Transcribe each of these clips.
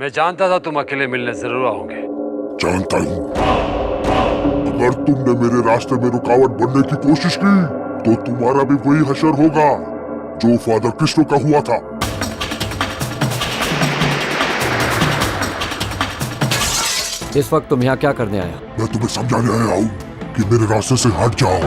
मैं जानता था तुम अकेले मिलने जरूर आओगे। जानता हूँ, अगर तुमने मेरे रास्ते में रुकावट बनने की कोशिश की तो तुम्हारा भी वही हशर होगा जो फादर कृष्ण का हुआ था। इस वक्त तुम यहाँ क्या करने आया? मैं तुम्हें समझाने आया हूँ कि मेरे रास्ते से हट जाओ।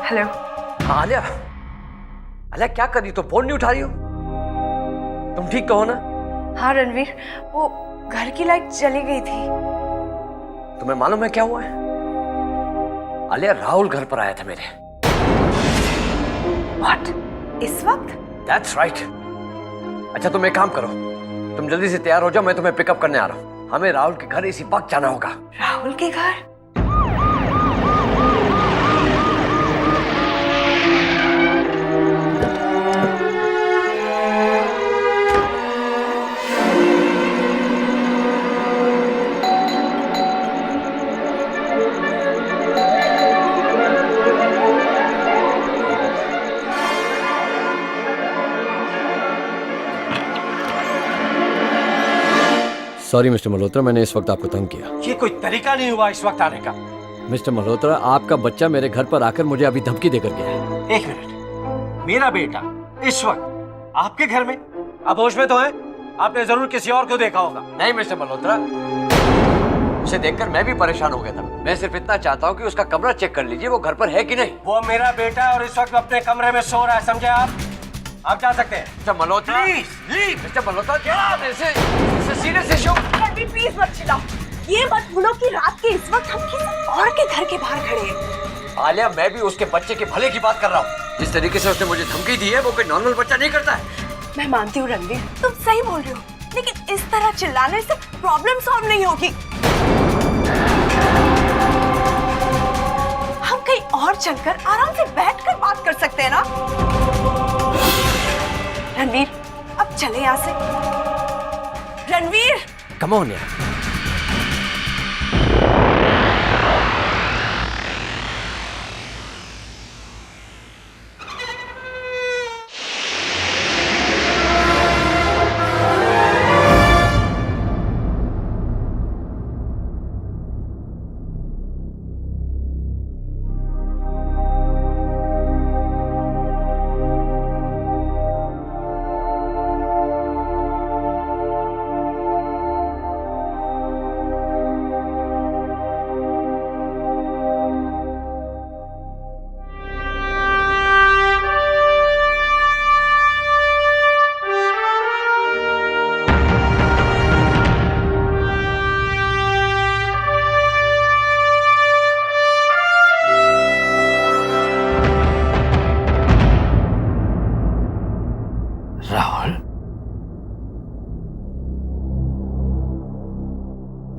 आलिया, आलिया, आलिया क्या कर रही हो? तो फोन नहीं उठा रही हो? तुम ठीक तो हो ना? हाँ रणवीर, वो घर की लाइट चली गई थी। तुम्हें मालूम है क्या हुआ है? आलिया, राहुल घर पर आया था मेरे। What? इस वक्त? That's right. अच्छा तुम एक काम करो, तुम जल्दी से तैयार हो जाओ, मैं तुम्हें पिकअप करने आ रहा हूँ। हमें राहुल के घर इसी वक्त जाना होगा। राहुल के घर? सॉरी मिस्टर मल्होत्रा, मैंने इस वक्त आपको तंग किया। ये कोई तरीका नहीं हुआ इस वक्त आने का। मिस्टर मल्होत्रा, आपका बच्चा मेरे घर पर आकर मुझे अभी धमकी देकर गया है। एक मिनट, मेरा बेटा इस वक्त आपके घर में? अब होश में तो है? आपने जरूर किसी और को देखा होगा। नहीं मिस्टर मल्होत्रा, उसे देखकर मैं भी परेशान हो गया था। मैं सिर्फ इतना चाहता हूँ कि उसका कमरा चेक कर लीजिए, वो घर पर है कि नहीं। वो मेरा बेटा है और इस वक्त अपने कमरे में सो रहा है, समझे आप जा सकते हैं। Mister Malhotra, please leave. Mister Malhotra, serious issue. Please मत चिल्लाओ। ये मत भूलो कि रात के इस वक्त हम किसी और के घर के बाहर खड़े हैं। आलिया, मैं भी उसके बच्चे के भले की बात कर रहा हूँ। जिस तरीके से उसने मुझे धमकी दी है वो कोई नॉर्मल बच्चा नहीं करता है। मैं मानती हूँ रणवीर, तुम सही बोल रहे हो, लेकिन इस तरह चिल्लाने से प्रॉब्लम सॉल्व नहीं होगी। हम कहीं और चलकर आराम से बैठकर बात कर सकते हैं ना? रणवीर, अब चले यहाँ से। रणवीर, कम ऑन यार। राहुल,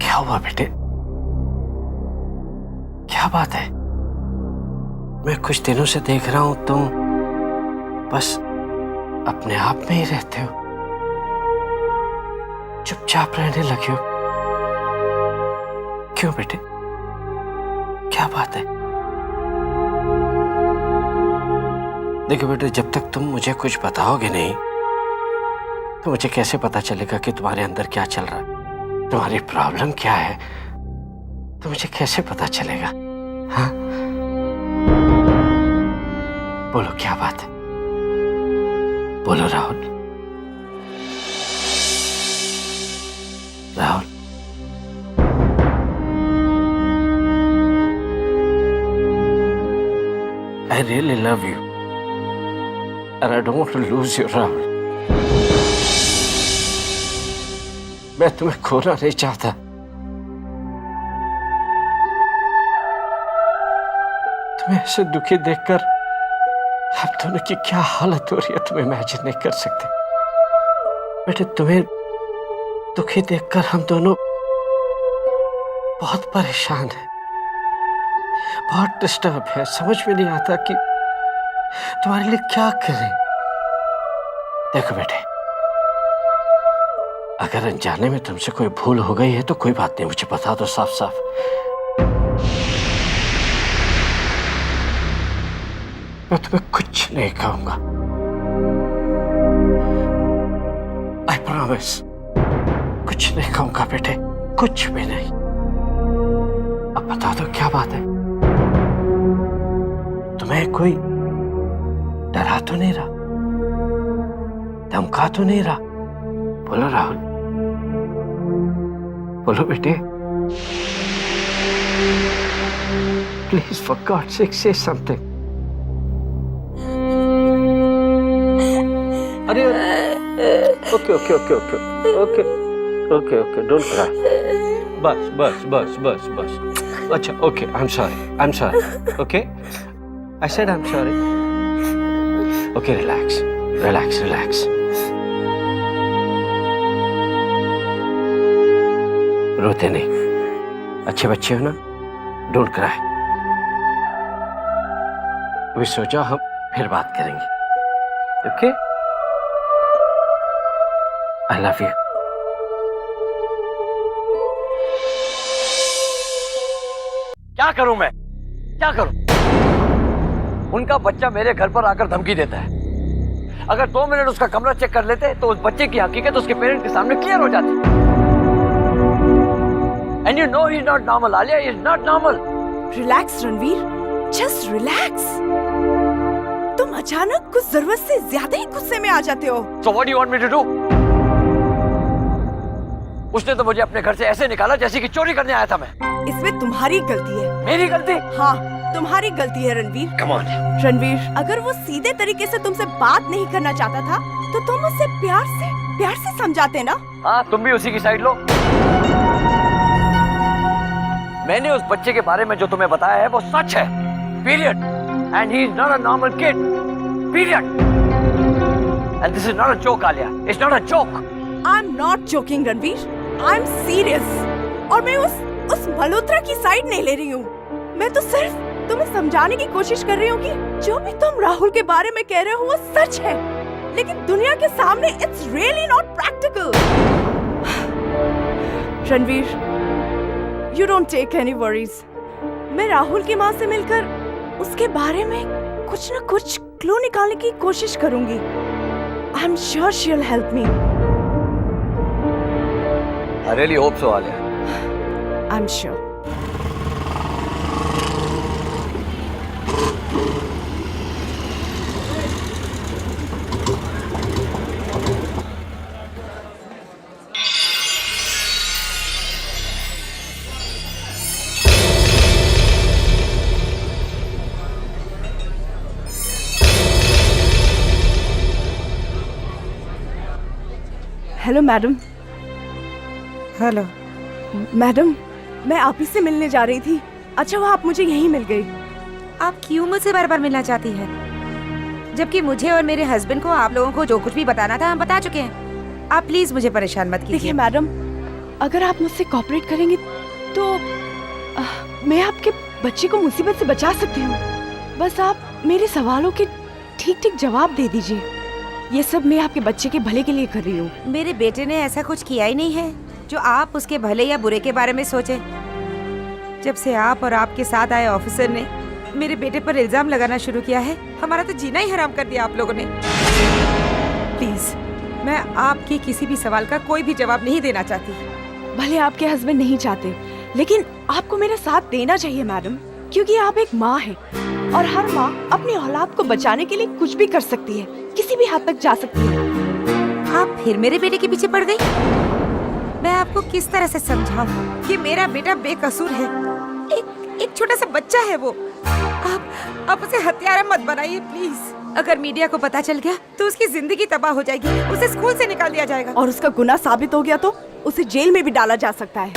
क्या हुआ बेटे? क्या बात है? मैं कुछ दिनों से देख रहा हूं तुम बस अपने आप में ही रहते हो। चुपचाप रहने लगे हो? क्यों बेटे, क्या बात है? देखो बेटे, जब तक तुम मुझे कुछ बताओगे नहीं तो मुझे कैसे पता चलेगा कि तुम्हारे अंदर क्या चल रहा है, तुम्हारी प्रॉब्लम क्या है? तो मुझे कैसे पता चलेगा? हाँ, बोलो क्या बात है, बोलो Rahul. Rahul, I really love you and I don't want to lose you, Rahul. मैं तुम्हें खोना नहीं चाहता। तुम्हें ऐसे दुखी देखकर हम दोनों की क्या हालत हो रही है तुम इमेजिन नहीं कर सकते। बेटे, तुम्हें दुखी देखकर हम दोनों बहुत परेशान हैं, बहुत डिस्टर्ब है। समझ में नहीं आता कि तुम्हारे लिए क्या करें। देखो बेटे, अगर अनजाने में तुमसे कोई भूल हो गई है तो कोई बात नहीं, मुझे बता दो साफ साफ। मैं तुम्हें कुछ नहीं कहूंगा, आई प्रॉमिस। कुछ नहीं कहूंगा बेटे, कुछ भी नहीं। अब बता दो क्या बात है, तुम्हें कोई डरा तो नहीं रहा, धमका तो नहीं रहा? बोलो राहुल, बोलो बेटे, प्लीज फॉर गॉड्स सेक से समथिंग। अरे okay okay okay okay okay okay okay, don't cry. बस बस बस बस बस। अच्छा okay, I am sorry okay, I said I am sorry. Okay, relax relax relax. रोते नहीं, अच्छे बच्चे हो ना, डोंट क्राई। अभी सोचा हम फिर बात करेंगे, ओके? I love you. क्या करूं मैं, क्या करूं? उनका बच्चा मेरे घर पर आकर धमकी देता है। अगर 2 मिनट उसका कमरा चेक कर लेते तो उस बच्चे की हकीकत उसके पेरेंट के सामने क्लियर हो जाती। And you know he's not normal, Alia. He's not normal. Relax Ranveer, just relax. तुम अचानक कुछ जरूरत से ज्यादा ही गुस्से में आ जाते हो। So what do you want me to do? उसने तो मुझे अपने घर से ऐसे निकाला जैसे कि चोरी करने आया था मैं। इसमें तुम्हारी गलती है। मेरी गलती? हाँ, तुम्हारी गलती है रणवीर। Come on. रणवीर, अगर वो सीधे तरीके से तुमसे बात नहीं करना चाहता था तो तुम उसे प्यार से समझाते ना। हाँ, तुम भी उसी की साइड लो। मैंने उस बच्चे के बारे में जो तुम्हें बताया है वो सच है, period. And he is not a normal kid, period. And this is not a joke, Alia. It's not a joke. I'm not joking, Ranveer. I'm serious. और मैं उस मल्होत्रा की साइड नहीं ले रही हूँ। मैं तो सिर्फ तुम्हें समझाने की कोशिश कर रही हूँ कि जो भी तुम राहुल के बारे में कह रहे हो वो सच है, लेकिन दुनिया के सामने it's really not practical. Ranveer, You don't take any worries. मैं राहुल की माँ से मिलकर उसके बारे में कुछ न कुछ क्लू निकालने की कोशिश करूंगी। I'm sure she'll help me. I really hope so, Alia. I'm sure. Hello madam. Hello madam, मैं आप ही से मिलने जा रही थी। अच्छा हुआ आप मुझे यहीं मिल गई। आप क्यों मुझसे बार बार मिलना चाहती है, जबकि मुझे और मेरे हस्बैंड को आप लोगों को जो कुछ भी बताना था हम बता चुके हैं। आप प्लीज मुझे परेशान मत कीजिए। देखिए मैडम, अगर आप मुझसे कोऑपरेट करेंगे तो मैं आपके बच्चे को मुसीबत से बचा सकती हूँ। बस आप मेरे सवालों के ठीक ठीक जवाब दे दीजिए। ये सब मैं आपके बच्चे के भले के लिए कर रही हूँ। मेरे बेटे ने ऐसा कुछ किया ही नहीं है जो आप उसके भले या बुरे के बारे में सोचे। जब से आप और आपके साथ आए ऑफिसर ने मेरे बेटे पर इल्जाम लगाना शुरू किया है, हमारा तो जीना ही हराम कर दिया आप लोगों ने। प्लीज, मैं आपके किसी भी सवाल का कोई भी जवाब नहीं देना चाहती। भले आपके हस्बैंड नहीं चाहते, लेकिन आपको मेरा साथ देना चाहिए मैडम, क्योंकि आप एक माँ हैं और हर माँ अपनी औलाद को बचाने के लिए कुछ भी कर सकती है, किसी भी हद तक जा सकती है। आप फिर मेरे बेटे के पीछे पड़ गई। मैं आपको किस तरह से समझाऊं कि मेरा बेटा बेकसूर है। एक छोटा सा बच्चा है वो। आप उसे हत्यारा मत बनाइए प्लीज। अगर मीडिया को पता चल गया तो उसकी जिंदगी तबाह हो जाएगी, उसे स्कूल से निकाल दिया जाएगा। और उसका गुनाह साबित हो गया तो उसे जेल में भी डाला जा सकता है।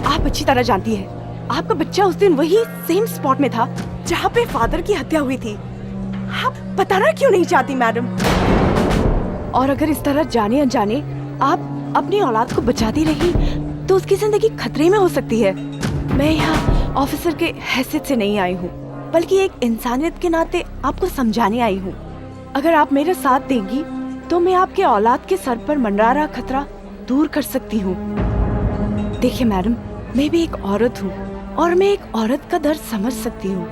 आप अच्छी तरह जानती है, आपका बच्चा उस दिन वही सेम स्पॉट में था जहाँ पे फादर की हत्या हुई थी। आप बताना क्यों नहीं चाहती मैडम? और अगर इस तरह जाने अनजाने आप अपनी औलाद को बचाती रही तो उसकी जिंदगी खतरे में हो सकती है। मैं यहाँ ऑफिसर के हैसियत से नहीं आई हूँ, बल्कि एक इंसानियत के नाते आपको समझाने आई हूँ। अगर आप मेरा साथ देंगी तो मैं आपके औलाद के सर पर मंडरा रहा खतरा दूर कर सकती हूँ। देखिए मैडम, मैं भी एक औरत हूँ और मैं एक औरत का दर्द समझ सकती हूँ।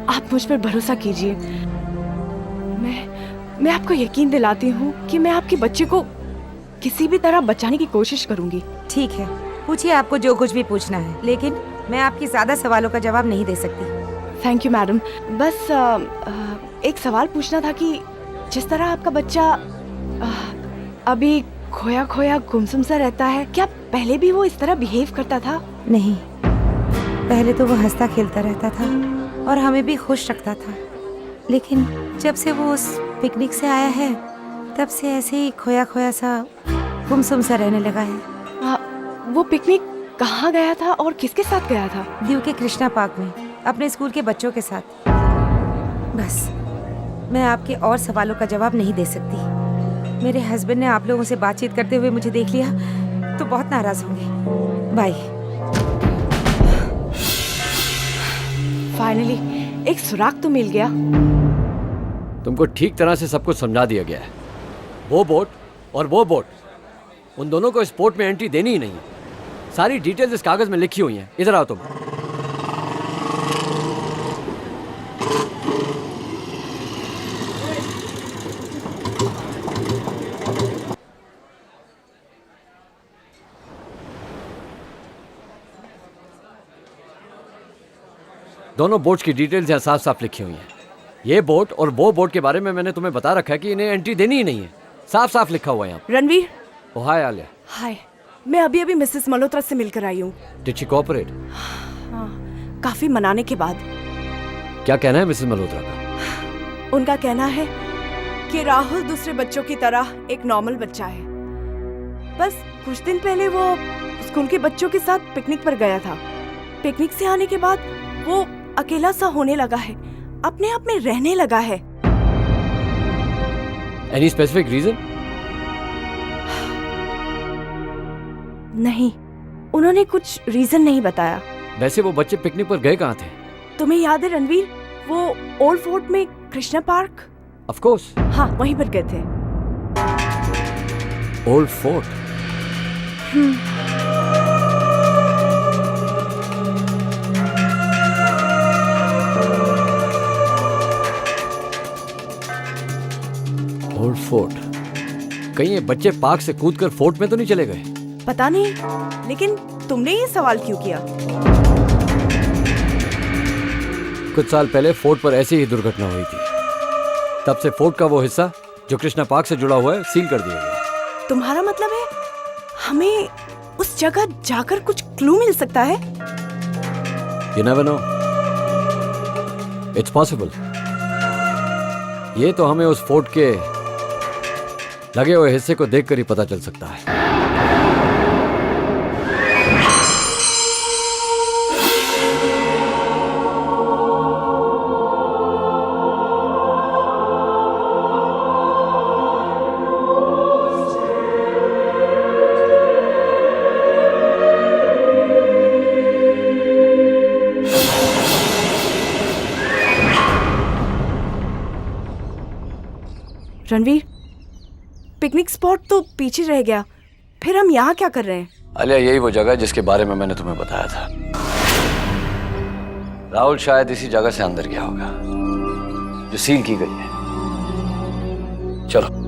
आप मुझ पर भरोसा कीजिए। मैं आपको यकीन दिलाती हूँ कि मैं आपके बच्चे को किसी भी तरह बचाने की कोशिश करूँगी। ठीक है, पूछिए आपको जो कुछ भी पूछना है, लेकिन मैं आपकी ज्यादा सवालों का जवाब नहीं दे सकती। Thank you madam. बस एक सवाल पूछना था कि जिस तरह आपका बच्चा अभी खोया खोया गुमसुम सा रहता है, क्या पहले भी वो इस तरह बिहेव करता था? नहीं, पहले तो वो हंसता खेलता रहता था और हमें भी खुश रखता था, लेकिन जब से वो उस पिकनिक से आया है तब से ऐसे ही खोया खोया सा गुमसुम सा रहने लगा है। वो पिकनिक कहाँ गया था और किसके साथ गया था? दीव के कृष्णा पार्क में अपने स्कूल के बच्चों के साथ। बस, मैं आपके और सवालों का जवाब नहीं दे सकती। मेरे हस्बैंड ने आप लोगों से बातचीत करते हुए मुझे देख लिया तो बहुत नाराज होंगे। बाय। फाइनली एक सुराग तो मिल गया। तुमको ठीक तरह से सब कुछ समझा दिया गया है। वो बोट और वो बोट, उन दोनों को इस पोर्ट में एंट्री देनी ही नहीं है। सारी डिटेल्स इस कागज में लिखी हुई हैं। इधर आओ तुम। दोनों बोट्स की डिटेल्स यहाँ साफ साफ लिखी हुई हैं। ये बोट और वो बोट के बारे में मैंने तुम्हें बता रखा है कि इन्हें एंट्री देनी ही नहीं है। साफ साफ लिखा हुआ है यहाँ। रणवीर। ओ हाय आलिया। हाय, मैं अभी अभी मिसेस मल्होत्रा से मिलकर आई हूँ। Did she cooperate? हाँ, काफी मनाने के बाद। क्या कहना है मिसेस मल्होत्रा का? उनका कहना है कि राहुल दूसरे बच्चों की तरह एक नॉर्मल बच्चा है। बस कुछ दिन पहले वो स्कूल के बच्चों के साथ पिकनिक पर गया था। पिकनिक से आने के बाद वो अकेला सा होने लगा है, अपने आप में रहने लगा है। Any specific reason? नहीं, उन्होंने कुछ रीजन नहीं बताया। वैसे वो बच्चे पिकनिक पर गए कहाँ थे? तुम्हें याद है रणवीर, वो ओल्ड फोर्ट में कृष्णा पार्क? Of course. हाँ, वहीं पर गए थे। Old fort. Old fort. कहीं ये बच्चे पार्क से कूदकर फोर्ट में तो नहीं चले गए? पता नहीं, लेकिन तुमने ये सवाल क्यों किया? कुछ साल पहले फोर्ट पर ऐसी ही दुर्घटना हुई थी। तब से फोर्ट का वो हिस्सा जो कृष्णा पार्क से जुड़ा हुआ है सील कर दिया गया। तुम्हारा मतलब है हमें उस जगह जाकर कुछ क्लू मिल सकता है? You never know. It's possible. ये तो हमें उस फोर्ट के लगे हुए हिस्से को देखकर ही पता चल सकता है। रणवीर, पिकनिक स्पॉट तो पीछे रह गया, फिर हम यहाँ क्या कर रहे हैं? आलिया, यही वो जगह है जिसके बारे में मैंने तुम्हें बताया था। राहुल शायद इसी जगह से अंदर गया होगा जो सील की गई है। चलो।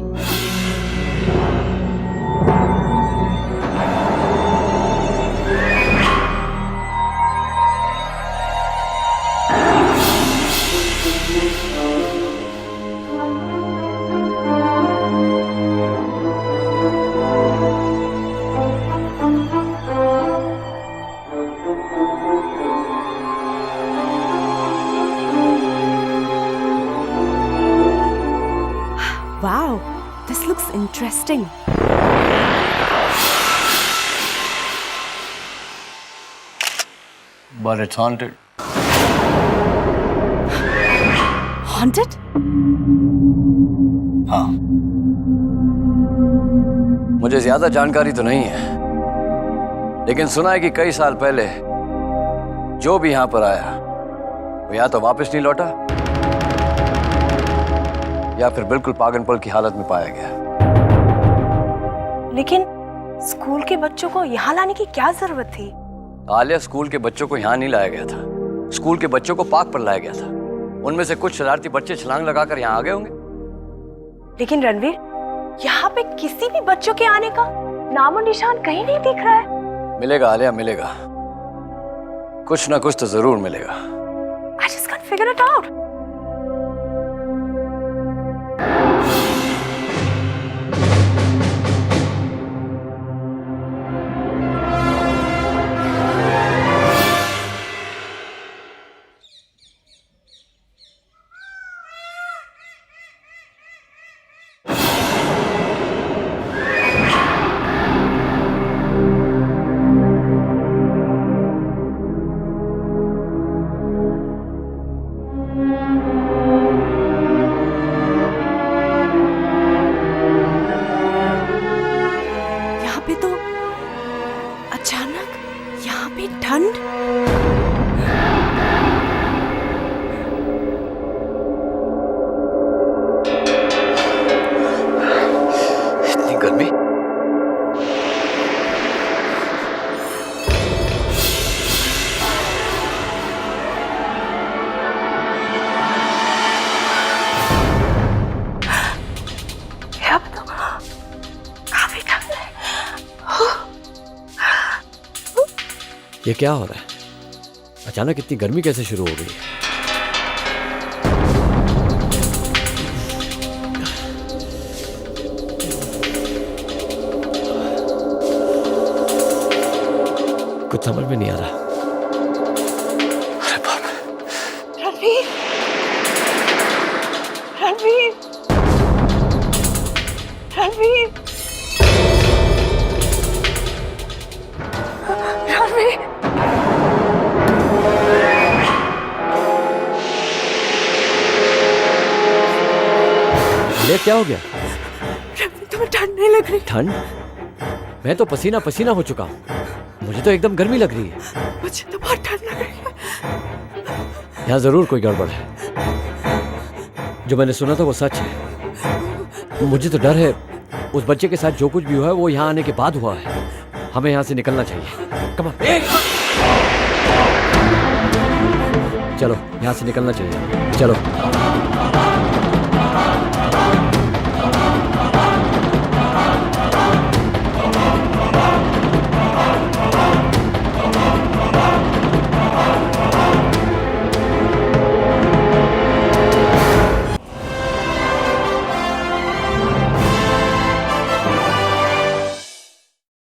Wow, this looks interesting. But it's haunted. Haunted? हाँ। मुझे ज्यादा जानकारी तो नहीं है, लेकिन सुना है कि कई साल पहले जो भी यहाँ पर आया वो या तो वापस नहीं लौटा या फिर बिल्कुल पागलपन की हालत में पाया गया। लेकिन स्कूल के बच्चों को यहाँ लाने की क्या जरूरत थी? आलिया, स्कूल के बच्चों को यहाँ नहीं लाया गया था, स्कूल के बच्चों को पार्क पर लाया गया था। उनमें से कुछ शरारती बच्चे छलांग लगाकर यहाँ आ गए होंगे। लेकिन रणवीर, यहाँ पे किसी भी बच्चों के आने का नामो निशान कहीं नहीं दिख रहा है। मिलेगा आलिया, मिलेगा, कुछ ना कुछ तो जरूर मिलेगा। I just can't figure it out. ठंड। इतनी गर्मी। काफी ठंड है। ये क्या हो रहा है? अचानक इतनी गर्मी कैसे शुरू हो गई? कुछ समझ में नहीं आ रहा। अरे बाप रे। रणवीर, रणवीर, रणवीर, रणवीर। ये क्या हो गया? तुम्हें ठंड नहीं लग रही? ठंड? मैं तो पसीना पसीना हो चुका हूँ। मुझे तो एकदम गर्मी लग रही है। मुझे तो बहुत ठंड लग रही है। यहाँ जरूर कोई गड़बड़ है। जो मैंने सुना था वो सच है। मुझे तो डर है उस बच्चे के साथ जो कुछ भी हुआ है वो यहाँ आने के बाद हुआ है। हमें यहाँ से निकलना चाहिए। Come on. चलो यहाँ से निकलना चाहिए। चलो।